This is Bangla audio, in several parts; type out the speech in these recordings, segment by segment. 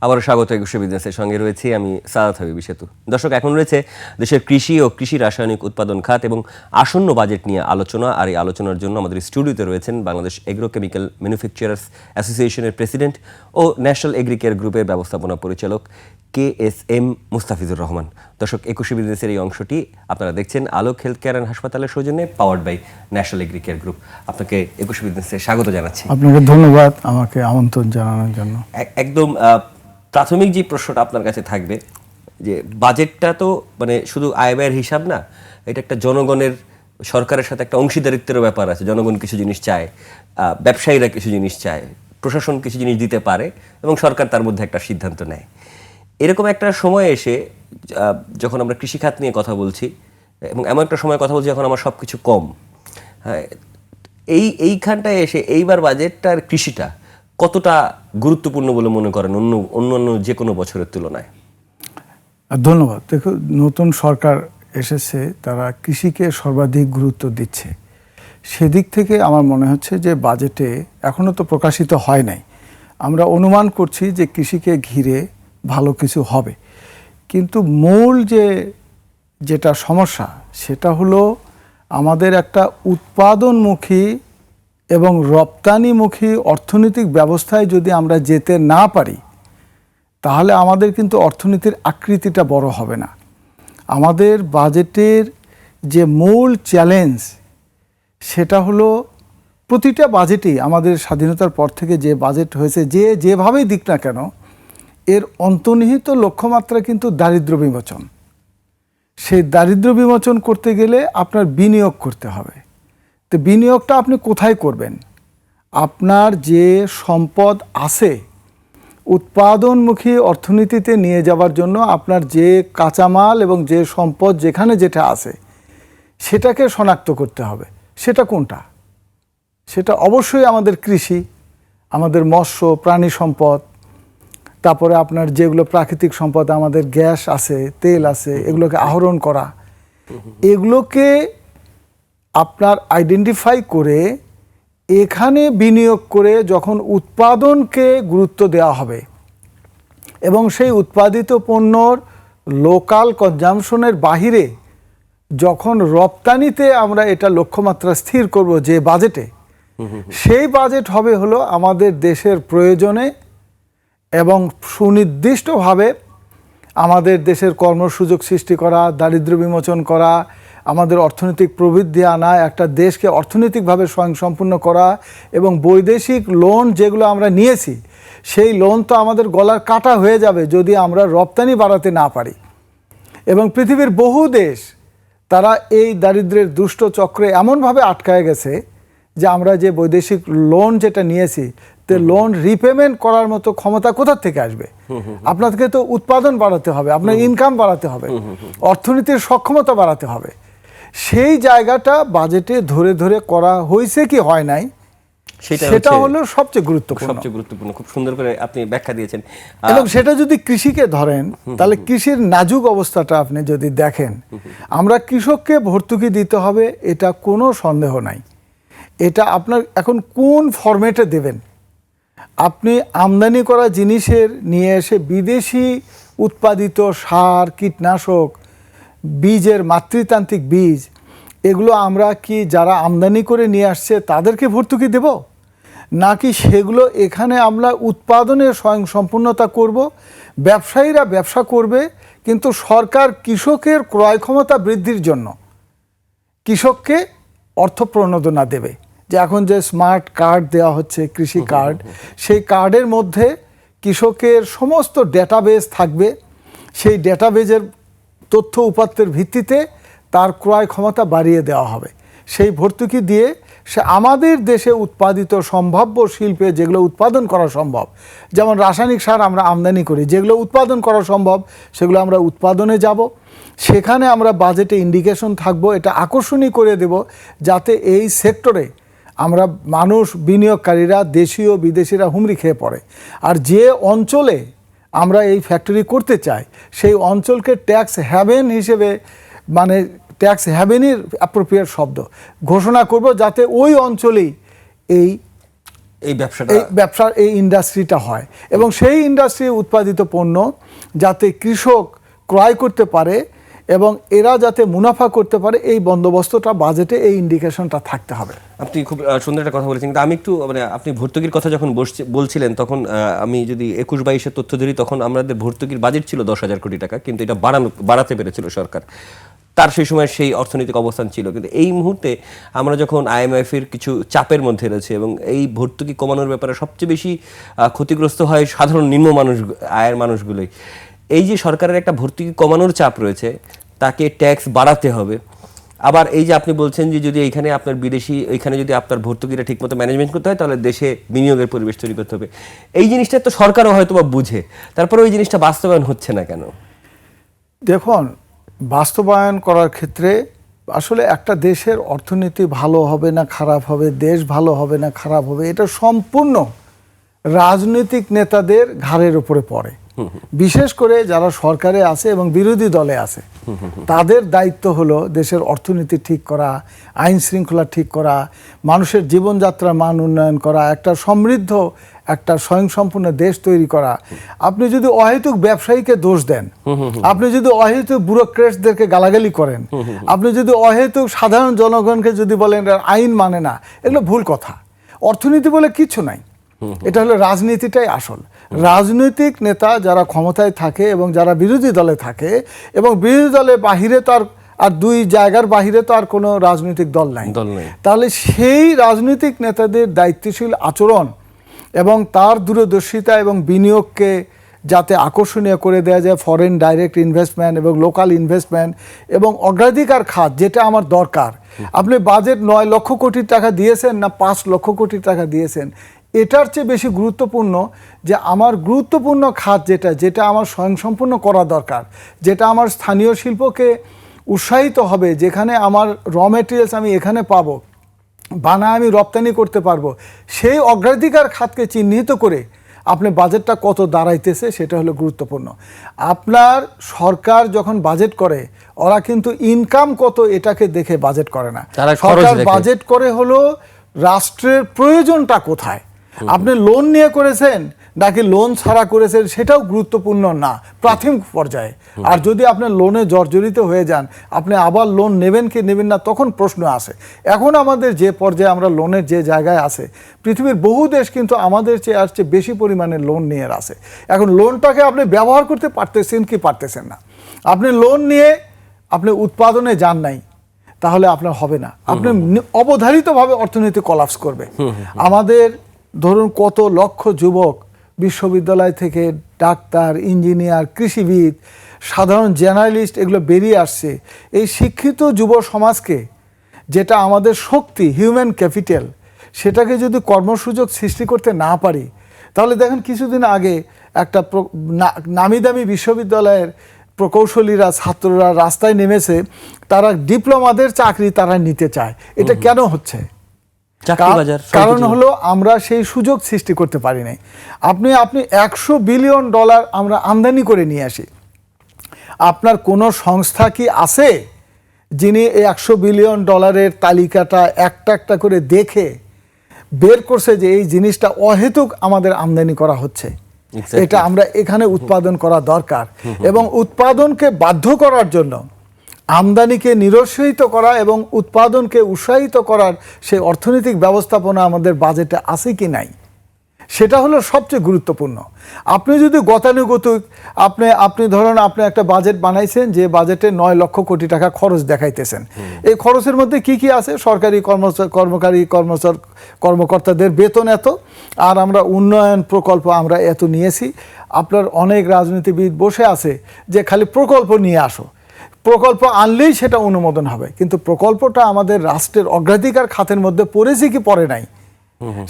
আবারও স্বাগত একুশে বিজনেসের সঙ্গে রয়েছি আমি সাদাত হাবিব সেতু। দর্শক, এখন রয়েছে দেশের কৃষি ও কৃষি রাসায়নিক উৎপাদন খাত এবং আসন্ন বাজেট নিয়ে আলোচনা। আর এই আলোচনার জন্য আমাদের স্টুডিওতে রয়েছেন বাংলাদেশ এগ্রোকেমিক্যাল ম্যানুফ্যাকচারার্স অ্যাসোসিয়েশনের প্রেসিডেন্ট ও ন্যাশনাল এগ্রিকেয়ার গ্রুপের ব্যবস্থাপনা পরিচালক KSM মুস্তাফিজুর রহমান। দর্শক, একুশে বিজনেসের এই অংশটি আপনারা দেখছেন আলোক হেলথ কেয়ার অ্যান্ড হাসপাতালের সৌজন্যে, powered by national Agricare group. আপনাকে একুশে বিজনেসে স্বাগত জানাচ্ছি। আপনাকে ধন্যবাদ আমাকে আমন্ত্রণ জানানোর জন্য। একদম প্রাথমিক যে প্রশ্নটা আপনার কাছে থাকবে, যে বাজেটটা তো মানে শুধু আয় ব্যয়ের হিসাব না, এটা একটা জনগণের সরকারের সাথে একটা অংশীদারিত্বের ব্যাপার আছে। জনগণ কিছু জিনিস চায়, ব্যবসায়ীরা কিছু জিনিস চায়, প্রশাসন কিছু জিনিস দিতে পারে এবং সরকার তার মধ্যে একটা সিদ্ধান্ত নেয়। এরকম একটা সময় এসে যখন আমরা কৃষিখাত নিয়ে কথা বলছি এবং এমন একটা সময় কথা বলছি যখন আমার সব কিছু কম, হ্যাঁ, এইখানটায় এসে এইবার বাজেটটার কৃষিটা কতটা গুরুত্বপূর্ণ বলে মনে করেন অন্যান্য যে কোনো বছরের তুলনায়? ধন্যবাদ। দেখো, নতুন সরকার এসেছে, তারা কৃষিকে সর্বাধিক গুরুত্ব দিচ্ছে। সেদিক থেকে আমার মনে হচ্ছে যে বাজেটে এখনও তো প্রকাশিত হয় নাই, আমরা অনুমান করছি যে কৃষিকে ঘিরে ভালো কিছু হবে। কিন্তু মূল যেটা সমস্যা সেটা হলো আমাদের একটা উৎপাদনমুখী এবং রপ্তানিমুখী অর্থনৈতিক ব্যবস্থায় যদি আমরা যেতে না পারি, তাহলে আমাদের কিন্তু অর্থনীতির আকৃতিটা বড় হবে না। আমাদের বাজেটের যে মূল চ্যালেঞ্জ সেটা হলো প্রতিটা বাজেটেই আমাদের স্বাধীনতার পর থেকে যে বাজেট হয়েছে, যেভাবেই দিক না কেন, এর অন্তর্নিহিত লক্ষ্যমাত্রা কিন্তু দারিদ্র্য বিমোচন। সেই দারিদ্র্য বিমোচন করতে গেলে আপনার বিনিয়োগ করতে হবে। তো বিনিয়োগটা আপনি কোথায় করবেন? আপনার যে সম্পদ আছে উৎপাদনমুখী অর্থনীতিতে নিয়ে যাওয়ার জন্য আপনার যে কাঁচামাল এবং যে সম্পদ যেখানে যেটা আছে সেটাকে শনাক্ত করতে হবে। সেটা কোনটা? সেটা অবশ্যই আমাদের কৃষি, আমাদের মৎস্য, প্রাণী সম্পদ, তারপরে আপনার যেগুলো প্রাকৃতিক সম্পদ, আমাদের গ্যাস আছে, তেল আছে, এগুলোকে আহরণ করা, এগুলোকে আপনার আইডেন্টিফাই করে এখানে বিনিয়োগ করে যখন উৎপাদনকে গুরুত্ব দেওয়া হবে এবং সেই উৎপাদিত পণ্যর লোকাল কনজামশনের বাহিরে যখন রপ্তানিতে আমরা এটা লক্ষ্যমাত্রা স্থির করব যে বাজেটে, সেই বাজেট হবে হলো আমাদের দেশের প্রয়োজনে এবং সুনির্দিষ্টভাবে আমাদের দেশের কর্মসুযোগ সৃষ্টি করা, দারিদ্র্য বিমোচন করা, আমাদের অর্থনৈতিক প্রবৃদ্ধি আনা, একটা দেশকে অর্থনৈতিকভাবে স্বয়ংসম্পূর্ণ করা এবং বৈদেশিক লোন যেগুলো আমরা নিয়েছি সেই লোন তো আমাদের গলার কাটা হয়ে যাবে যদি আমরা রপ্তানি বাড়াতে না পারি। এবং পৃথিবীর বহু দেশ তারা এই দারিদ্র্যের দুষ্ট চক্রে এমনভাবে আটকায় গেছে যে আমরা যে বৈদেশিক লোন যেটা নিয়েছি তে লোন রিপেমেন্ট করার মতো ক্ষমতা কোথা থেকে আসবে? আপনাকে তো উৎপাদন বাড়াতে হবে, আপনার ইনকাম বাড়াতে হবে, অর্থনীতির সক্ষমতা বাড়াতে হবে। সেই জায়গাটা বাজেটে ধরে ধরে করা হয়েছে কি হয় নাই, সেটা হলো সবচেয়ে গুরুত্বপূর্ণ। খুব সুন্দর করে আপনি ব্যাখ্যা দিয়েছেন। এবং সেটা যদি কৃষিকে ধরেন তাহলে কৃষির নাজুক অবস্থাটা আপনি যদি দেখেন, আমরা কৃষককে ভর্তুকি দিতে হবে, এটা কোনো সন্দেহ নাই। এটা আপনার এখন কোন ফরম্যাটে দেবেন? আপনি আমদানি করা জিনিসের নিয়ে এসে বিদেশি উৎপাদিত সার, কীটনাশক, বীজের মাতৃতান্ত্রিক বীজ, এগুলো আমরা কি যারা আমদানি করে নিয়ে আসছে তাদেরকে ভর্তুকি দেব, নাকি সেগুলো এখানে আমরা উৎপাদনের স্বয়ংসম্পূর্ণতা করব? ব্যবসায়ীরা ব্যবসা করবে, কিন্তু সরকার কৃষকের ক্রয় ক্ষমতা বৃদ্ধির জন্য কৃষককে অর্থ প্রণোদনা দেবে। যে এখন যে স্মার্ট কার্ড দেওয়া হচ্ছে, কৃষি কার্ড, সেই কার্ডের মধ্যে কৃষকের সমস্ত ডেটাবেজ থাকবে। সেই ডেটাবেজের তথ্য উপাত্তের ভিত্তিতে তার ক্রয় ক্ষমতা বাড়িয়ে দেওয়া হবে। সেই ভর্তুকি দিয়ে সে আমাদের দেশে উৎপাদিত সম্ভাব্য শিল্পে যেগুলো উৎপাদন করা সম্ভব, যেমন রাসায়নিক সার আমরা আমদানি করি, যেগুলো উৎপাদন করা সম্ভব সেগুলো আমরা উৎপাদনে যাব। সেখানে আমরা বাজেটে ইন্ডিকেশন থাকবো, এটা আকর্ষণীয় করে দেব যাতে এই সেক্টরে আমরা মানুষ, বিনিয়োগকারীরা, দেশীয় বিদেশিরা হুমড়ি খেয়ে পড়ে। আর যে অঞ্চলে আমরা এই ফ্যাক্টরি করতে চাই সেই অঞ্চলকে ট্যাক্স হ্যাভেন হিসেবে, মানে ট্যাক্স হ্যাভেনের অ্যাপ্রোপ্রিয়েট শব্দ ঘোষণা করব, যাতে ওই অঞ্চলেই এই এই ব্যবসার এই ইন্ডাস্ট্রিটা হয়, এবং সেই ইন্ডাস্ট্রি উৎপাদিত পণ্য যাতে কৃষক ক্রয় করতে পারে এবং এরা যাতে মুনাফা করতে পারে, এই বন্দোবস্তটা বাজেটে এই ইন্ডিকেশনটা থাকতে হবে। আপনি খুব সুন্দর একটা কথা বলেছেন, কিন্তু আমি একটু মানে আপনি ভর্তুকির কথা যখন বলছিলেন তখন আমি যদি 21-22-এর তথ্য ধরি, তখন আমাদের ভর্তুকির বাজেট ছিল 10,000 কোটি টাকা, কিন্তু এটা বাড়াতে পেরেছিল সরকার, তার সেই সময় সেই অর্থনৈতিক অবস্থান ছিল। কিন্তু এই মুহূর্তে আমরা যখন IMF এর কিছু চাপের মধ্যে রয়েছে এবং এই ভর্তুকি কমানোর ব্যাপারে সবচেয়ে বেশি ক্ষতিগ্রস্ত হয় সাধারণ নিম্ন আয়ের মানুষগুলোই। এই যে সরকারের একটা ভর্তুকি কমানোর চাপ রয়েছে, তাকে ট্যাক্স বাড়াতে হবে, আবার এই যে আপনি বলছেন যে যদি এইখানে আপনার ওইখানে যদি আপনার ভর্তুকিটা ঠিকমতো ম্যানেজমেন্ট করতে হয়, তাহলে দেশে বিনিয়োগের পরিবেশ তৈরি করতে হবে। এই জিনিসটা তো সরকারও হয়তো বা বুঝে, তারপরে ওই জিনিসটা বাস্তবায়ন হচ্ছে না কেন? দেখুন, বাস্তবায়ন করার ক্ষেত্রে আসলে একটা দেশের অর্থনীতি ভালো হবে না খারাপ হবে, দেশ ভালো হবে না খারাপ হবে, এটা সম্পূর্ণ রাজনৈতিক নেতাদের ঘাড়ের উপরে পড়ে। বিশেষ করে যারা সরকারে আছে এবং বিরোধী দলে আছে, তাদের দায়িত্ব হলো দেশের অর্থনীতি ঠিক করা, আইন শৃঙ্খলা ঠিক করা, মানুষের জীবনযাত্রার মান উন্নয়ন করা, একটা সমৃদ্ধ একটা স্বয়ংসম্পূর্ণ দেশ তৈরি করা। আপনি যদি অহেতুক ব্যবসায়ীকে দোষ দেন, আপনি যদি অহেতুক ব্যুরোক্রেটসদেরকে গালাগালি করেন, আপনি যদি অহেতুক সাধারণ জনগণকে যদি বলেন আইন মানে না, এগুলো ভুল কথা। অর্থনীতি বলে কিছু নাই, এটা হলো রাজনীতিটাই আসল। রাজনৈতিক নেতা যারা ক্ষমতায় থাকে এবং যারা বিরোধী দলে থাকে, এবং বিরোধী দলের বাহিরে তো আর দুই জায়গার বাহিরে তো আর কোনো রাজনৈতিক দল নাই, তাহলে সেই রাজনৈতিক নেতাদের দায়িত্বশীল আচরণ এবং তার দূরদর্শিতা এবং বিনিয়োগকে যাতে আকর্ষণীয় করে দেওয়া যায়, ফরেন ডাইরেক্ট ইনভেস্টমেন্ট এবং লোকাল ইনভেস্টমেন্ট এবং অগ্রাধিকার খাত যেটা আমার দরকার। আপনি বাজেট 9 লক্ষ কোটি টাকা দিয়েছেন না 5 লক্ষ কোটি টাকা দিয়েছেন, এটার চেয়ে বেশি গুরুত্বপূর্ণ যে আমার গুরুত্বপূর্ণ খাত যেটা আমার স্বয়ংসম্পূর্ণ করা দরকার, যেটা আমার স্থানীয় শিল্পকে উৎসাহিত হবে, যেখানে আমার র মেটেরিয়ালস আমি এখানে পাবো, বানায় আমি রপ্তানি করতে পারবো, সেই অগ্রাধিকার খাতকে চিহ্নিত করে আপনি বাজেটটা কত দাঁড়াইতেছে সেটা হলো গুরুত্বপূর্ণ। আপনার সরকার যখন বাজেট করে, ওরা কিন্তু ইনকাম কত এটাকে দেখে বাজেট করে না, সরকার বাজেট করে হলো রাষ্ট্রের প্রয়োজনটা কোথায়। আপনি লোন নিয়ে করেছেন নাকি লোন ছাড়া করেছেন সেটাও গুরুত্বপূর্ণ না প্রাথমিক পর্যায়ে। আর যদি আপনি লোনে জর্জরিত হয়ে যান, আপনি আবার লোন নেবেন কি নেবেন না, তখন প্রশ্ন আসে। এখন আমাদের যে পর্যায়ে আমরা লোনের যে জায়গায় আছে, পৃথিবীর বহু দেশ কিন্তু আমাদের চেয়ে বেশি পরিমাণে লোন নিয়ে আছে। এখন লোনটাকে আপনি ব্যবহার করতে পারতেছেন কি পারতেছেন না। আপনি লোন নিয়ে আপনি উৎপাদনে যান নাই, তাহলে আপনার হবে না, আপনি অবধারিতভাবে অর্থনীতি কলাপস করবে। আমাদের ধরুন কত লক্ষ যুবক বিশ্ববিদ্যালয় থেকে ডাক্তার, ইঞ্জিনিয়ার, কৃষিবিদ, সাধারণ জার্নালিস্ট এগুলো বেরিয়ে আসছে। এই শিক্ষিত যুব সমাজকে, যেটা আমাদের শক্তি, হিউম্যান ক্যাপিটাল, সেটাকে যদি কর্মসুযোগ সৃষ্টি করতে না পারি, তাহলে দেখেন কিছুদিন আগে একটা নামি দামি বিশ্ববিদ্যালয়ের প্রকৌশলীরা, ছাত্ররা রাস্তায় নেমেছে, তারা ডিপ্লোমাদের চাকরি তারা নিতে চায়। এটা কেন হচ্ছে? কারণ হলো আমরা সেই সুযোগ সৃষ্টি করতে পারি নাই। আপনি $100 বিলিয়ন আমরা আমদানি করে নিয়ে আসি, আপনার কোনো সংস্থা কি আছে যিনি এই $100 বিলিয়ন তালিকাটা একটা একটা করে দেখে বের করছে যে এই জিনিসটা অহেতুক আমাদের আমদানি করা হচ্ছে, এটা আমরা এখানে উৎপাদন করা দরকার। এবং উৎপাদনকে বাধ্য করার জন্য আমদানিকে নিরুৎসাহিত করা এবং উৎপাদনকে উৎসাহিত করার সেই অর্থনৈতিক ব্যবস্থাপনা আমাদের বাজেটে আছে কি নাই, সেটা হলো সবচেয়ে গুরুত্বপূর্ণ। আপনি যদি গতানুগতিক আপনি ধরুন আপনি একটা বাজেট বানাইছেন, যে বাজেটে 9 লক্ষ কোটি টাকা খরচ দেখাইতেছেন, এই খরচের মধ্যে কি কি আছে? সরকারি কর্মকর্তাদের বেতন এত, আর আমরা উন্নয়ন প্রকল্প আমরা এত নিয়েছি। আপনার অনেক রাজনীতিবিদ বসে আছে যে খালি প্রকল্প নিয়ে আসো, প্রকল্প আনলেই সেটা অনুমোদন হবে, কিন্তু প্রকল্পটা আমাদের রাষ্ট্রের অগ্রাধিকার খাতের মধ্যে পড়েছে কি পড়ে নাই,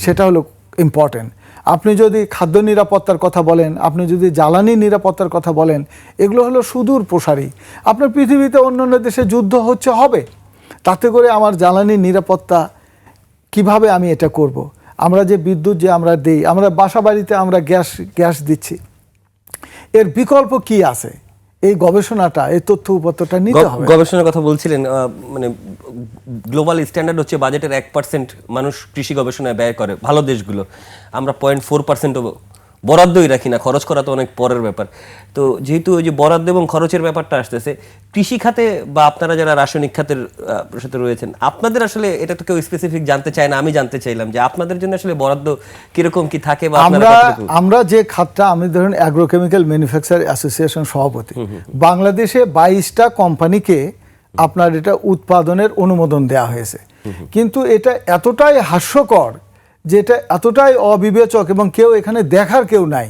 সেটা হলো ইম্পর্টেন্ট। আপনি যদি খাদ্য নিরাপত্তার কথা বলেন, আপনি যদি জ্বালানি নিরাপত্তার কথা বলেন, এগুলো হলো সুদূর প্রসারী। আপনার পৃথিবীতে অন্যান্য দেশে যুদ্ধ হবে, তাতে করে আমার জ্বালানি নিরাপত্তা কিভাবে আমি এটা করব? আমরা যে বিদ্যুৎ যে আমরা দিই, আমরা বাসা বাড়িতে আমরা গ্যাস দিচ্ছি, এর বিকল্প কি আছে? এই গবেষণাটা, এই তথ্য উপাত্তটা নিতে হবে। গবেষণার কথা বলছিলেন, মানে গ্লোবাল স্ট্যান্ডার্ড হচ্ছে বাজেটের 1% মানুষ কৃষি গবেষণায় ব্যয় করে ভালো দেশগুলো। আমরা 0.4% বরাদ্দই রাখি না, খরচ করা তো অনেক পরের ব্যাপার। তো যেহেতু ওই যে বরাদ্দ এবং খরচের ব্যাপারটা আসতেছে, কৃষি খাতে বা আপনারা যারা রাসায়নিক খাতের সাথে রয়েছেন, আপনাদের আসলে এটা তো কেউ স্পেসিফিক জানতে চায় না, আমি জানতে চাইলাম যে আপনাদের জন্য আসলে বরাদ্দ কিরকম কি থাকে বা আমরা যে খাতটা, আমি ধরুন অ্যাগ্রোকেমিক্যাল ম্যানুফ্যাকচার অ্যাসোসিয়েশন সভাপতি, বাংলাদেশে 22টা কোম্পানিকে আপনার এটা উৎপাদনের অনুমোদন দেওয়া হয়েছে। কিন্তু এটা এতটাই হাস্যকর, যেটা এতটাই অবিবেচক এবং কেউ এখানে দেখার কেউ নাই,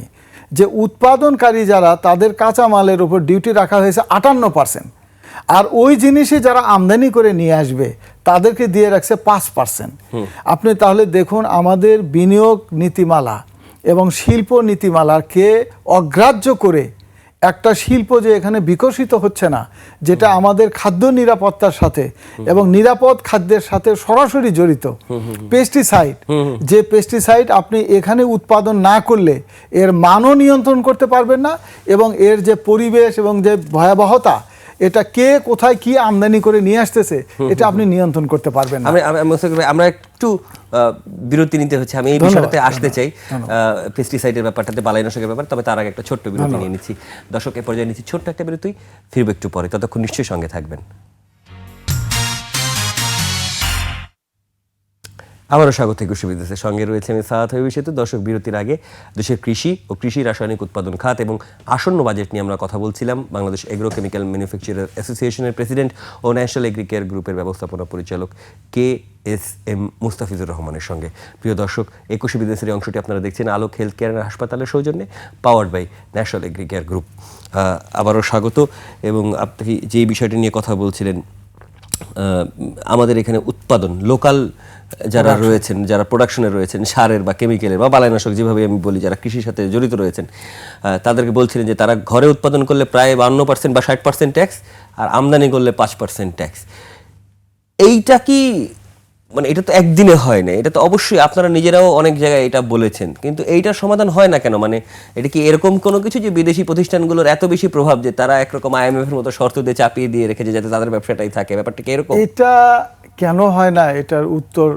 যে উৎপাদনকারী যারা, তাদের কাঁচামালের উপর ডিউটি রাখা হয়েছে 58%, আর ওই জিনিসই যারা আমদানি করে নিয়ে আসবে তাদেরকে দিয়ে রাখছে 5%। আপনি তাহলে দেখুন, আমাদের বিনিয়োগ নীতিমালা এবং শিল্প নীতিমালাকে অগ্রাহ্য করে একটা শিল্প যে এখানে বিকশিত হচ্ছে না, যেটা আমাদের খাদ্য নিরাপত্তার সাথে এবং নিরাপদ খাদ্যের সাথে সরাসরি জড়িত। পেস্টিসাইড, যে পেস্টিসাইড আপনি এখানে উৎপাদন না করলে এর মানও নিয়ন্ত্রণ করতে পারবেন না, এবং এর যে পরিবেশ এবং যে ভয়াবহতা, এটা কে কোথায় কি আমদানি করে নিয়ে আসতেছে এটা আপনি নিয়ন্ত্রণ করতে পারবেন না। আমরা একটু বিরতি নিতে হচ্ছে, আমি এই বিষয়টাতে আসতে চাই, পেস্টিসাইডের ব্যাপারটাতে, বালাইনাশকের ব্যাপার। তবে তার আগে একটা ছোট্ট বিরতি নিয়ে নিচ্ছি। দর্শকের পর্যায়ে নিচ্ছি ছোট্ট একটা বিরতি, ফিরবো একটু পরে, ততক্ষণ নিশ্চয়ই সঙ্গে থাকবেন। আবারও স্বাগত কৃষি বিদ্যুতের সঙ্গে রয়েছে আমি সাহাত হয়ে সেতু। দর্শক, বিরতির আগে দেশের কৃষি ও কৃষি রাসায়নিক উৎপাদন খাত এবং আসন্ন বাজেট নিয়ে আমরা কথা বলছিলাম বাংলাদেশ এগ্রোকেমিক্যাল ম্যানুফ্যাকচারার অ্যাসোসিয়েশনের প্রেসিডেন্ট ও ন্যাশনাল এগ্রিকেয়ার গ্রুপের ব্যবস্থাপনা পরিচালক KSM মুস্তাফিজুর রহমানের সঙ্গে। প্রিয় দর্শক, 21 বিজনেসের এই অংশটি আপনারা দেখছেন আলোক হেলথ কেয়ার হাসপাতালের সৌজন্যে, powered by national Agricare group. আবারও স্বাগত। এবং আপনি যেই বিষয়টি নিয়ে কথা বলছিলেন, আমাদের এখানে উৎপাদন, লোকাল যারা রয়েছেন, যারা প্রোডাকশনে রয়েছেন, সারের বা কেমিক্যালের বা বালাইনাশক, যেভাবে আমি বলি, যারা কৃষির সাথে জড়িত রয়েছেন, তাদেরকে বলছিলেন যে তারা ঘরে উৎপাদন করলে প্রায় 52% বা 60% ট্যাক্স, আর আমদানি করলে 5% ট্যাক্স। এইটা কি, মানে এটা তো একদিনে হয় না, এটা তো অবশ্যই আপনারা নিজেরাও অনেক জায়গায় এটা বলেছেন, কিন্তু এইটার সমাধান হয় না কেন? মানে এটা কি এরকম কোনো কিছু যে বিদেশি প্রতিষ্ঠানগুলোর এত বেশি প্রভাব যে তারা একরকম IMF এর মতো শর্ত দিয়ে চাপিয়ে দিয়ে রেখেছে যাতে তাদের ব্যবসাটাই থাকে? ব্যাপারটা কি এরকম? এটা কেন হয় না, এটার উত্তর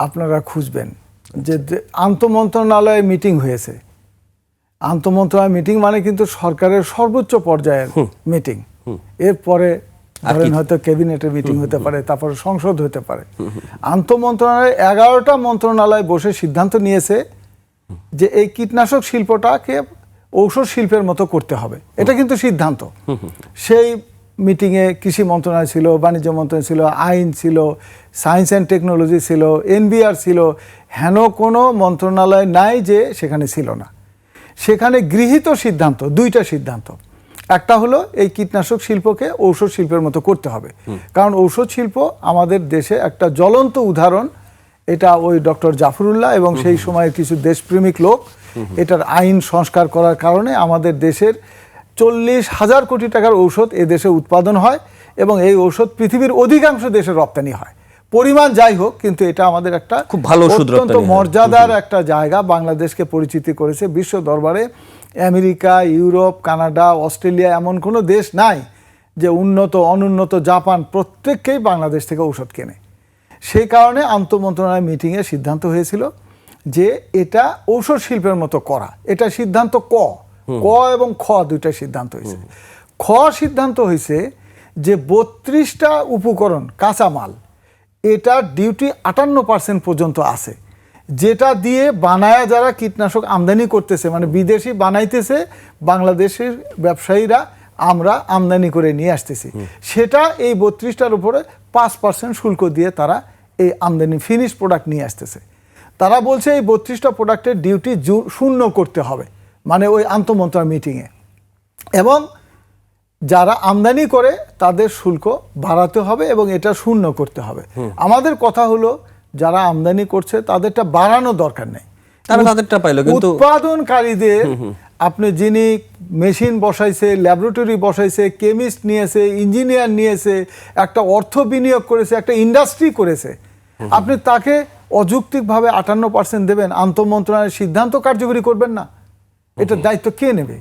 আপনারা খুঁজবেন। যে আন্তঃমন্ত্রণালয়ে মিটিং হয়েছে, আন্তঃমন্ত্রণালয় মিটিং মানে কিন্তু সরকারের সর্বোচ্চ পর্যায়ের মিটিং। এরপরে ধরেন হয়তো ক্যাবিনেটের মিটিং হতে পারে, তারপরে সংসদ হতে পারে। আন্তঃমন্ত্রণালয়ে 11টা মন্ত্রণালয় বসে সিদ্ধান্ত নিয়েছে যে এই কীটনাশক শিল্পটাকে ঔষধ শিল্পের মতো করতে হবে। এটা কিন্তু সিদ্ধান্ত। সেই মিটিংয়ে কৃষি মন্ত্রণালয় ছিল, বাণিজ্য মন্ত্রণালয় ছিল, আইন ছিল, সায়েন্স অ্যান্ড টেকনোলজি ছিল, NBR ছিল, হেন কোনো মন্ত্রণালয় নাই যে সেখানে ছিল না। সেখানে গৃহীত সিদ্ধান্ত, 2টা সিদ্ধান্ত। একটা হলো এই কীটনাশক শিল্পকে ঔষধ শিল্পের মতো করতে হবে, কারণ ঔষধ শিল্প আমাদের দেশে একটা জ্বলন্ত উদাহরণ। এটা ওই ডক্টর জাফরুল্লাহ এবং সেই সময়ের কিছু দেশপ্রেমিক লোক এটার আইন সংস্কার করার কারণে আমাদের দেশের 40,000 কোটি টাকার ঔষধ এ দেশে উৎপাদন হয়, এবং এই ঔষধ পৃথিবীর অধিকাংশ দেশে রপ্তানি হয়। পরিমাণ যাই হোক, কিন্তু এটা আমাদের একটা খুব ভালো অত্যন্ত মর্যাদার একটা জায়গা, বাংলাদেশকে পরিচিতি করেছে বিশ্ব দরবারে। আমেরিকা, ইউরোপ, কানাডা, অস্ট্রেলিয়া, এমন কোনো দেশ নাই যে উন্নত, অনুন্নত, জাপান, প্রত্যেককেই বাংলাদেশ থেকে ঔষধ কেনে। সেই কারণে আন্তঃমন্ত্রণালয় মিটিংয়ে সিদ্ধান্ত হয়েছিল যে এটা ঔষধ শিল্পের মতো করা। এটা সিদ্ধান্ত ক এবং খ, 2টা সিদ্ধান্ত হয়েছে। খ সিদ্ধান্ত হয়েছে যে 32টা উপকরণ, কাঁচামাল, এটার ডিউটি 58% পর্যন্ত আছে, যেটা দিয়ে বানায়া যারা কীটনাশক আমদানি করতেছে, মানে বিদেশি বানাইতেছে, বাংলাদেশের ব্যবসায়ীরা আমরা আমদানি করে নিয়ে আসতেছি, সেটা এই 32টার উপরে 5% শুল্ক দিয়ে তারা এই আমদানি ফিনিশ প্রোডাক্ট নিয়ে আসতেছে। তারা বলছে এই 32টা প্রোডাক্টের ডিউটি শূন্য করতে হবে, মানে ওই আন্তঃমন্ত্রণালয় মিটিংয়ে, এবং যারা আমদানি করে তাদের শুল্ক বাড়াতে হবে এবং এটা শূন্য করতে হবে। আমাদের কথা হলো, যারা আমদানি করছে তাদেরটা বাড়ানো দরকার নেই, তাদেরটা পাইলো, কিন্তু উৎপাদনকারীদের, আপনি যিনি মেশিন বসাইছে, ল্যাবরেটরি বসাইছে, কেমিস্ট নিয়েছে, ইঞ্জিনিয়ার নিয়েছে, একটা অর্থ বিনিয়োগ করেছে, একটা ইন্ডাস্ট্রি করেছে, আপনি তাকে অযৌক্তিকভাবে 58% দেবেন, আন্তঃমন্ত্রণালয়ের সিদ্ধান্ত কার্যকরী করবেন না? এটার দায়িত্ব কে নেবে?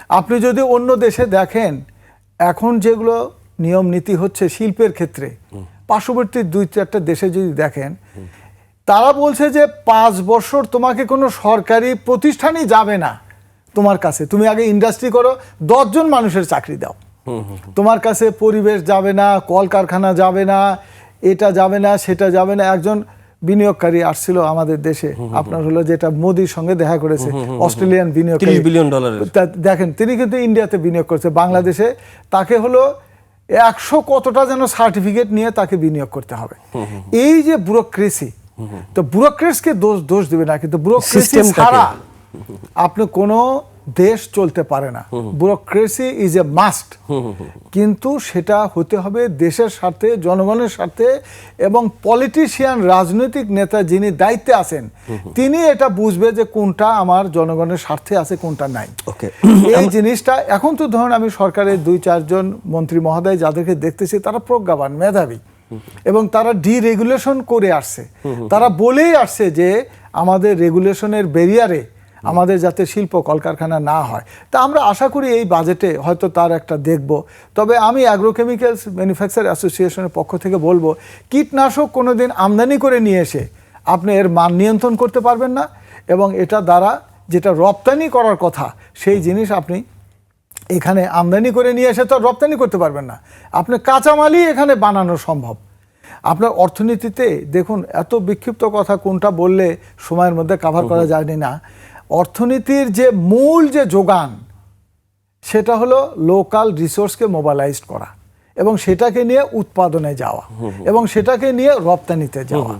আপনি যদি অন্য দেশে দেখেন এখন যেগুলো নিয়ম নীতি হচ্ছে শিল্পের ক্ষেত্রে, পার্শ্ববর্তী 2-4টা দেশে যদি দেখেন, তারা বলছে যে 5 বছর তোমাকে কোনো সরকারি প্রতিষ্ঠানই যাবে না তোমার কাছে, তুমি আগে ইন্ডাস্ট্রি করো, 10 জন মানুষের চাকরি দাও, তোমার কাছে পরিবেশ যাবে না, কলকারখানা যাবে না, এটা যাবে না, সেটা যাবে না। একজন বিনিয়োগকারী আসছিল আমাদের দেশে, আপনার হলো যেটা মোদির সঙ্গে দেখা করেছে, অস্ট্রেলিয়ান বিনিয়োগকারী, $30 বিলিয়ন। দেখেন তিনি কিন্তু ইন্ডিয়াতে বিনিয়োগ করছে, বাংলাদেশে তাকে হলো 100 কতটা যেন সার্টিফিকেট নিয়ে তাকে বিনিয়োগ করতে হবে। এই যে ব্যুরোক্রেসি, তো ব্যুরোক্রেসকে দোষ দিবে না, কিন্তু ব্যুরোক্রেসি ছাড়া আপনি কোনো দেশ চলতে পারে না। ব্যুরোক্রেসি ইজ এ মাস্ট, কিন্তু সেটা হতে হবে দেশের স্বার্থে, জনগণের স্বার্থে, এবং পলিটিশিয়ান, রাজনৈতিক নেতা যিনি দায়িত্বে আছেন তিনি এটা বুঝবে যে কোনটা আমার জনগণের স্বার্থে আছে, কোনটা নাই। এই জিনিসটা এখন তো ধরুন আমি সরকারের 2-4 জন মন্ত্রী মহোদয় যাদেরকে দেখতেছি তারা প্রজ্ঞাবান, মেধাবী, এবং তারা ডিরেগুলেশন করে আসছে। তারা বলেই আসছে যে আমাদের রেগুলেশনের ব্যারিয়ারে আমাদের যাতে শিল্প কলকারখানা না হয়। তা আমরা আশা করি এই বাজেটে হয়তো তার একটা দেখব। তবে আমি অ্যাগ্রোকেমিক্যালস ম্যানুফ্যাকচার অ্যাসোসিয়েশনের পক্ষ থেকে বলবো, কীটনাশক কোনোদিন আমদানি করে নিয়ে এসে আপনি এর মান নিয়ন্ত্রণ করতে পারবেন না, এবং এটা দ্বারা যেটা রপ্তানি করার কথা সেই জিনিস আপনি এখানে আমদানি করে নিয়ে এসে তো রপ্তানি করতে পারবেন না। আপনার কাঁচামালই এখানে বানানো সম্ভব। আপনার অর্থনীতিতে দেখুন, এত বিক্ষিপ্ত কথা কোনটা বললে সময়ের মধ্যে কভার করা যায়নি না। অর্থনীতির যে মূল যে যোগান সেটা হলো লোকাল রিসোর্সকে মোবালাইজ করা, এবং সেটাকে নিয়ে উৎপাদনে যাওয়া, এবং সেটাকে নিয়ে রপ্তানিতে যাওয়া।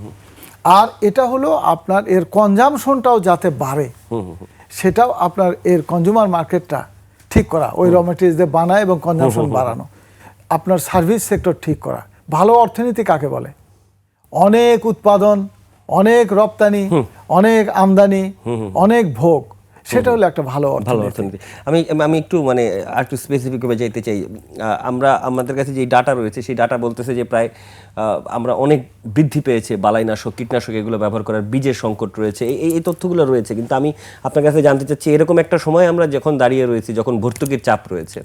আর এটা হলো আপনার এর কনজামশনটাও যাতে বাড়ে, সেটাও আপনার এর কনজিউমার মার্কেটটা ঠিক করা, ওই র মেটেরিয়ালস দিয়ে বানায় এবং কনজামশন বাড়ানো। আপনার সার্ভিস সেক্টর ঠিক করা। ভালো অর্থনীতি কাকে বলে? অনেক উৎপাদন, অনেক রপ্তানি, অনেক আমদানি, অনেক ভোগ, সেটা হলো একটা ভালো অর্থনীতি। আমি একটু মানে আর একটু স্পেসিফিক ভাবে যেতে চাই। আমাদের কাছে যে ডাটা রয়েছে সেই ডাটা বলতেছে যে প্রায় আমরা অনেক বৃদ্ধি পেয়েছে বালাইনাশক, কীটনাশক এগুলো ব্যবহার করার, বীজের সংকট রয়েছে, এই তথ্যগুলো রয়েছে। কিন্তু আমি আপনার কাছে জানতে চাচ্ছি, এরকম একটা সময় আমরা যখন দাঁড়িয়ে রয়েছি, যখন ভর্তুকির চাপ রয়েছে,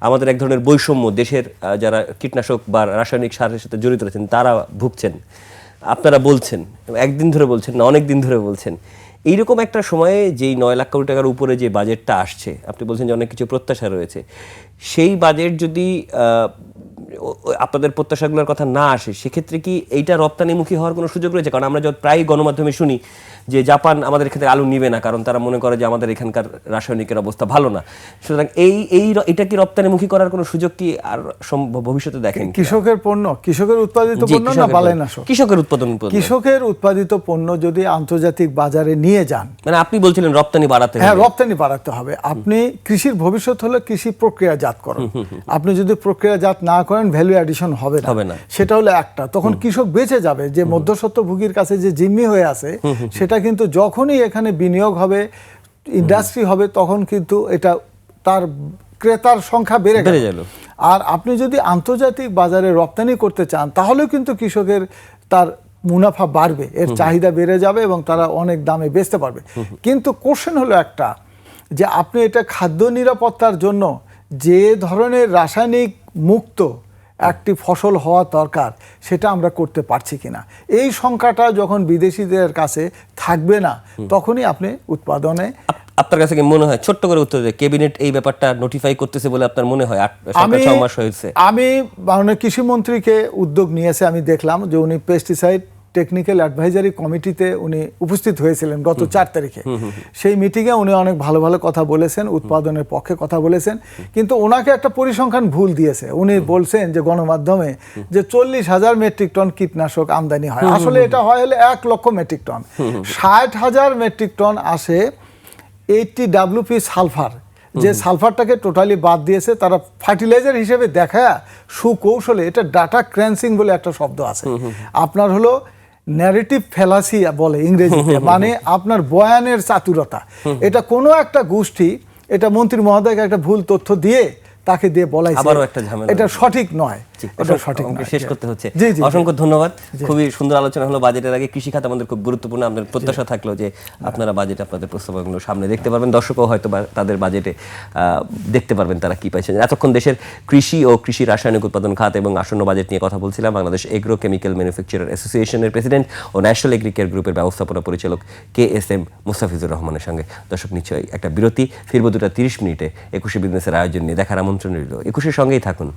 আমাদের এক ধরনের বৈষম্য, দেশের যারা কীটনাশক বা রাসায়নিক সারের সাথে জড়িত রয়েছেন তারা ভুগছেন, আপনারা বলছেন, একদিন ধরে বলছেন না, অনেক দিন ধরে বলছেন। এইরকম একটা সময়ে যেই 9 লাখ কোটি টাকার উপরে যে বাজেটটা আসছে, আপনি বলছেন যে অনেক কিছু প্রত্যাশা রয়েছে, সেই বাজেট যদি আপনাদের প্রত্যাশাগুলোর কথা না আসে, সেক্ষেত্রে কি এইটা রপ্তানিমুখী হওয়ার কোনো সুযোগ রয়েছে? কারণ আমরা প্রায় গণমাধ্যমে শুনি যে জাপান আমাদের ক্ষেত্রে আলু নিবে না, কারণ তারা মনে করে যে আমাদের এখানকার রাসায়নিকের অবস্থা ভালো না। সুতরাং এটা কি রপ্তানিমুখী করার কোনো সুযোগ কি আর ভবিষ্যতে দেখেন? কৃষকের পণ্য, কৃষকের উৎপাদিত পণ্য না বালাইনাশক? কৃষকের উৎপাদিত পণ্য যদি আন্তর্জাতিক বাজারে নিয়ে যান, মানে আপনি বলছিলেন রপ্তানি বাড়াতে হবে। হ্যাঁ, রপ্তানি বাড়াতে হবে। আপনি কৃষির ভবিষ্যৎ হলো কৃষি প্রক্রিয়াজাতকরণ। আপনি যদি প্রক্রিয়াজাত না করেন ভ্যালু অ্যাডিশন হবে না। সেটা হলো একটা, তখন কৃষক বেঁচে যাবে। যে মধ্যস্বত্বভোগীর কাছে যে জিম্মি হয়ে আছে, সেটা কিন্তু যখনই এখানে বিনিয়োগ হবে, ইন্ডাস্ট্রি হবে, তখন কিন্তু এটা তার ক্রেতার সংখ্যা বেড়ে গেল। আর আপনি যদি আন্তর্জাতিক বাজারে রপ্তানি করতে চান, তাহলেও কিন্তু কৃষকের তার মুনাফা বাড়বে, এর চাহিদা বেড়ে যাবে এবং তারা অনেক দামে বেচতে পারবে। কিন্তু কোশ্চেন হলো একটা, যে আপনি এটা খাদ্য নিরাপত্তার জন্য যে ধরনের রাসায়নিক মুক্ত একটি ফসল হওয়া দরকার, সেটা আমরা করতে পারছি কিনা। এই সংখ্যাটা যখন বিদেশিদের কাছে থাকবে না, তখনই আপনি উৎপাদনে। আপনার কাছে কি মনে হয়, ছোট্ট করে উত্তর দিয়ে, ক্যাবিনেট এই ব্যাপারটা নোটিফাই করতেছে বলে আপনার মনে হয়? 6 মাস হয়েছে। আমি মাননীয় কৃষিমন্ত্রীকে উদ্যোগ নিয়েছে, আমি দেখলাম যে উনি পেস্টিসাইড টেকনিক্যাল অ্যাডভাইজারি কমিটিতে উনি উপস্থিত হয়েছিলেন গত 4 তারিখে। সেই মিটিংয়ে উনি অনেক ভালো ভালো কথা বলেছেন, উৎপাদনের পক্ষে কথা বলেছেন, কিন্তু ওনাকে একটা পরিসংখ্যান ভুল দিয়েছে। উনি বলছেন যে গণমাধ্যমে যে 40,000 মেট্রিক টন কীটনাশক আমদানি হয়। আসলে এটা হয় হলে 1 লক্ষ মেট্রিক টন। 60,000 মেট্রিক টন আসে 80 WP সালফার, যে সালফারটাকে টোটালি বাদ দিয়েছে তারা ফার্টিলাইজার হিসেবে দেখায় সুকৌশলে। এটা ডাটা ক্র্যান্সিং বলে একটা শব্দ আছে, আপনার হলো ন্যারেটিভ ফ্যালাসি বলে ইংরেজিতে, মানে আপনার বয়ানের চাতুরতা। এটা কোনো একটা গোষ্ঠী এটা মন্ত্রী মহোদয়কে একটা ভুল তথ্য দিয়ে তাকে দিয়ে বলাইছে, আবারও একটা ঝামেলা এটা সঠিক নয়, ঠিক, এটা অসংখ্য- সঠিক আমাকে নয়। শেষ করতে হচ্ছে। জি, জি, অসংখ্য ধন্যবাদ, খুবই সুন্দর আলোচনা হলো। বাজেটের আগে কৃষি খাত আমাদের খুব গুরুত্বপূর্ণ। আমাদের প্রত্যাশা থাকলো যে আপনারা বাজেট আপনাদের প্রস্তাবনাগুলো সামনে দেখতে পারবেন, দর্শকও হয়তো বা তাদের বাজেটে দেখতে পারবেন তারা কি পাইছেন। এতক্ষণ দেশের কৃষি ও কৃষি রাসায়নিক উৎপাদন খাত এবং আসন্ন বাজেট নিয়ে কথা বলছিলাম বাংলাদেশ এগ্রো কেমিক্যাল ম্যানুফ্যাকচারার অ্যাসোসিয়েশনের প্রেসিডেন্ট ও ন্যাশনাল এগ্রিকেয়ার গ্রুপের ব্যবস্থাপনা পরিচালক KSM মুস্তাফিজুর রহমানের সঙ্গে। দর্শক, নিশ্চয়ই একটা বিরতি, ফিরবো 2:30 মিনিটে 21শে বিজনেসের আয়োজন নিয়ে। দেখার আমন্ত্রণ রইল, 21-এর সঙ্গেই থাকুন।